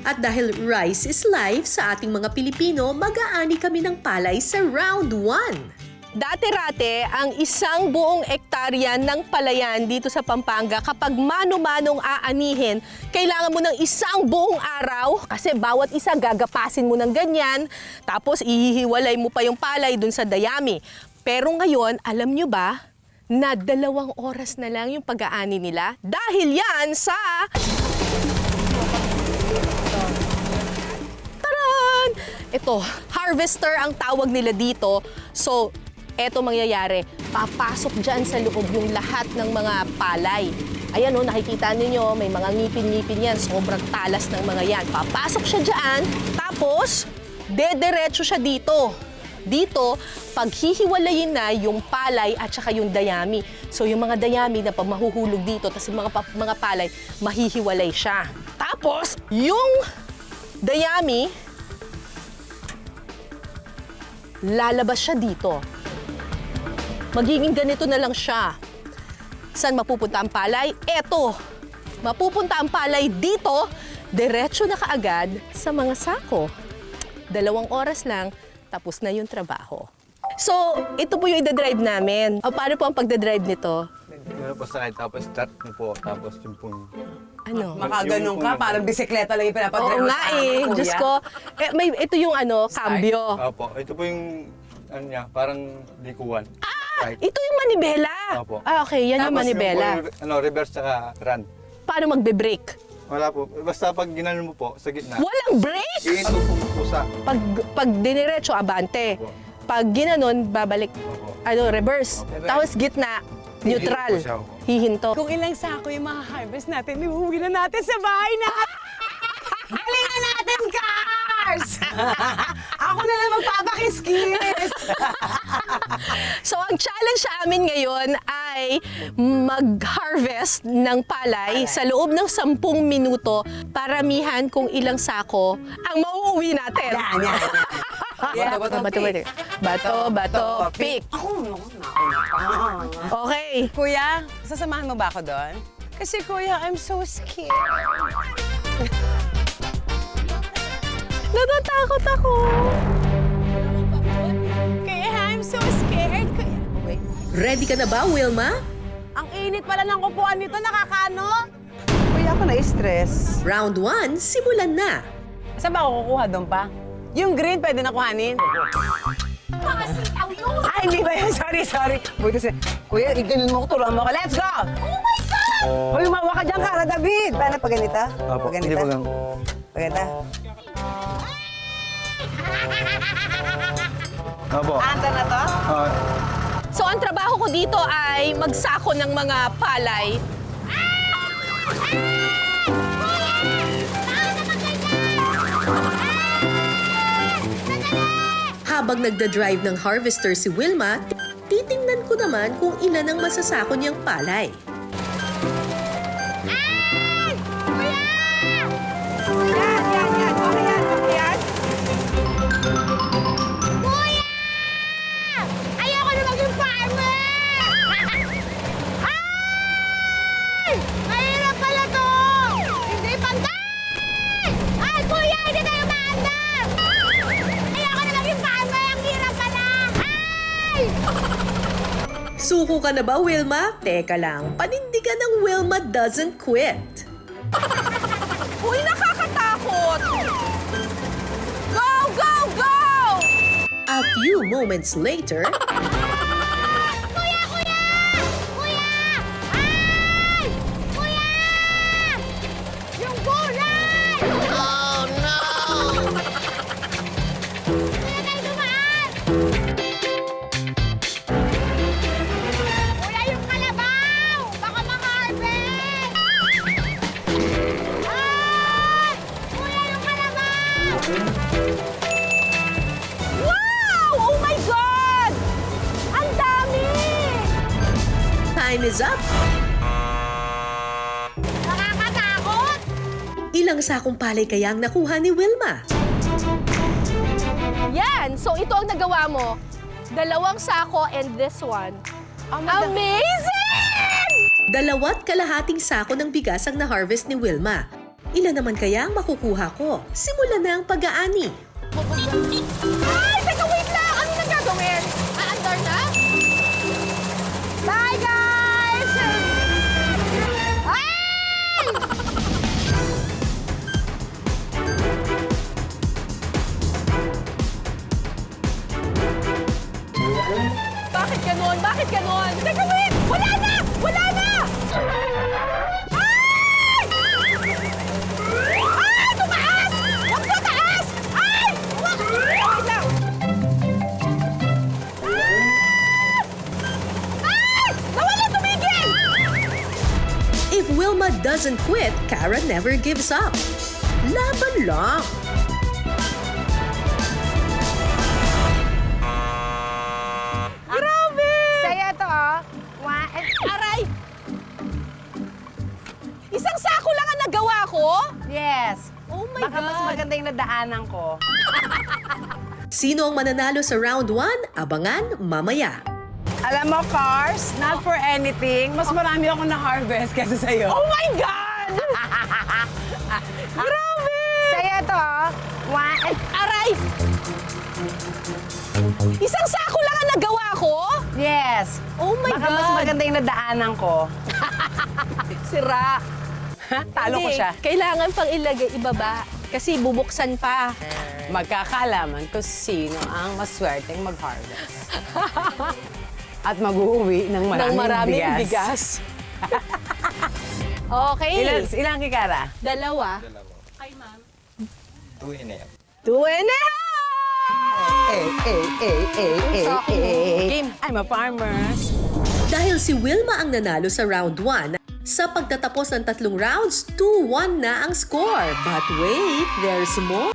At dahil rice is life sa ating mga Pilipino, mag-aani kami ng palay sa round 1. Dati-rate, ang isang buong ektarya ng palayan dito sa Pampanga, kapag mano-manong aanihin, kailangan mo ng isang buong araw kasi bawat isa gagapasin mo ng ganyan, tapos ihihiwalay mo pa yung palay dun sa dayami. Pero ngayon, alam nyo ba na 2 oras na lang yung pag-aani nila? Dahil yan sa... Taran! Ito, harvester ang tawag nila dito. So, eto mangyayari, papasok dyan sa loob yung lahat ng mga palay. Ayan o, nakikita ninyo, may mga ngipin-ngipin yan. Sobrang talas ng mga yan. Papasok siya dyan, tapos, dediretso siya dito. Dito, paghihiwalayin na yung palay at saka yung dayami. So, yung mga dayami na pag mahuhulog dito, tapos yung mga palay, mahihiwalay siya. Tapos, yung dayami, lalabas siya dito. Magiging ganito na lang siya. Saan mapupunta ang palay? Eto, mapupunta ang palay dito, diretso na kaagad sa mga sako. 2 oras lang, tapos na yung trabaho. So, ito po yung ida-drive namin. O, paano po ang pagda-drive nito? Meron po sa akin, tapos start mo po, tapos yung pong... Ano? Makaganon ka, parang bisikleta lang yung Oo pinapag-drive nga eh, Diyos ko. Ito yung cambio. Opo, ito po yung, ano niya, parang likuan. Right. Ito yung manibela. Opo. Okay, yan yung Tapos manibela. Yung reverse tsaka run. Paano magbe-brake? Wala po. Basta pag ginanon mo po, sa gitna. Walang brake! Iinto po pusa. Pag diniretso, abante. Opo. Pag ginanon, babalik. Opo. Reverse. Opo. Tapos gitna, neutral. Hihinto po siya, opo. Hihinto. Kung ilang sako yung harvest natin, iuwi na natin sa bahay na. Galing na natin, cars! Ako na lang magpapakiskis! So, ang challenge sa amin ngayon ay mag-harvest ng palay sa loob ng 10 minuto, paramihan kung ilang sako ang mauuwi natin. Yan. Bato, pick. Ako. Okay. Kuya, sasamahan mo ba ako doon? Kasi kuya, I'm so scared. Natatakot ako. Kaya I'm so scared. Kuya, wait. Ready ka na ba, Wilma? Ang init pala ng upuan nito, nakakano? Kuya, ako na-stress. Round 1, simulan na. Saan ba ako kukuha doon pa? Yung green, pwede na kuhanin? Mga sitaw yun! Ay, hindi ba yan? Sorry. Buti siya. Kuya, ganun mo ko, turuan mo ko. Let's go! Oh my God! Hoy, umawa ka dyan, Kara David! Paano pag ganito? Opo, Pag hindi ganito? po lang. Pag ganito? Opo. Anta na to? So, ang trabaho ko dito ay magsako ng mga palay. Habang nagda-drive ng harvester si Wilma, titingnan ko naman kung ilan ang masasako niyang palay. Yan. Okay yan. Kuya! Ayoko na maging farmer! Ay! Mahirap pala to! Hindi pantay! Ay, kuya! Hindi tayo maandar! Ayoko na maging farmer! Ang hirap pala! Ay! Suko ka na ba, Wilma? Teka lang, panindigan ng Wilma doesn't quit. Uy, nakakatakot! Go, go, go! A few moments later, Kuya! Ay! Kuya! Yung gulay! Oh, no! Kuya, tayo dumaan! Kuya, yung kalabaw! Baka ma-harvest! Ay! Kuya, yung kalabaw! wow! Oh my God! Ang dami! Time is up! Nakakatakot! Ilang sakong palay kaya ang nakuha ni Wilma? Yan! So ito ang nagawa mo. 2 sako and this one. Amazing! 2.5 sako ng bigas ang na-harvest ni Wilma. Ilan naman kaya ang makukuha ko? Simulan na ang pag-aani. Ay, teka, wait lang! Ano nang gagawin? Aandar na? Bye, guys! Ay! Bakit ganon? Bakit ganon? Teka, wait! Wala na! Wala na! Ay! Ay! Tumaas! Huwag mo taas! Ay! Huwag! Wait lang! Ay! Nawala, tumigil! If Wilma doesn't quit, Kara never gives up. Laban lang. Grabe! Saya to, oh. Aray! Isang sako lang ang nagawa ko? Yes. Oh my Baka mas God! maganda yung nadaanan ko. Sino ang mananalo sa round 1? Abangan mamaya. Alam mo, Cars, not for anything, mas marami ako na-harvest kaysa sa'yo. Oh my God! Grabe! Saya to, oh. Aray! Isang sako lang ang nagawa ko? Yes. Oh my Baka God! mas maganda yung nadaanan ko. Sira. Talo ko Hindi, siya. kailangan pang ilagay ibaba. Kasi bubuksan pa. Magkakalaman kung sino ang maswerteng mag-harvest. At mag-uuwi ng Ng maraming, maraming bigas. Okay. Ilan kay Kara? Dalawa. 2 and a half. 2 and a half! Sa akin, game. I'm a farmer. Dahil si Wilma ang nanalo sa round 1, sa pagtatapos ng 3 rounds, 2-1 na ang score. But wait, there's more.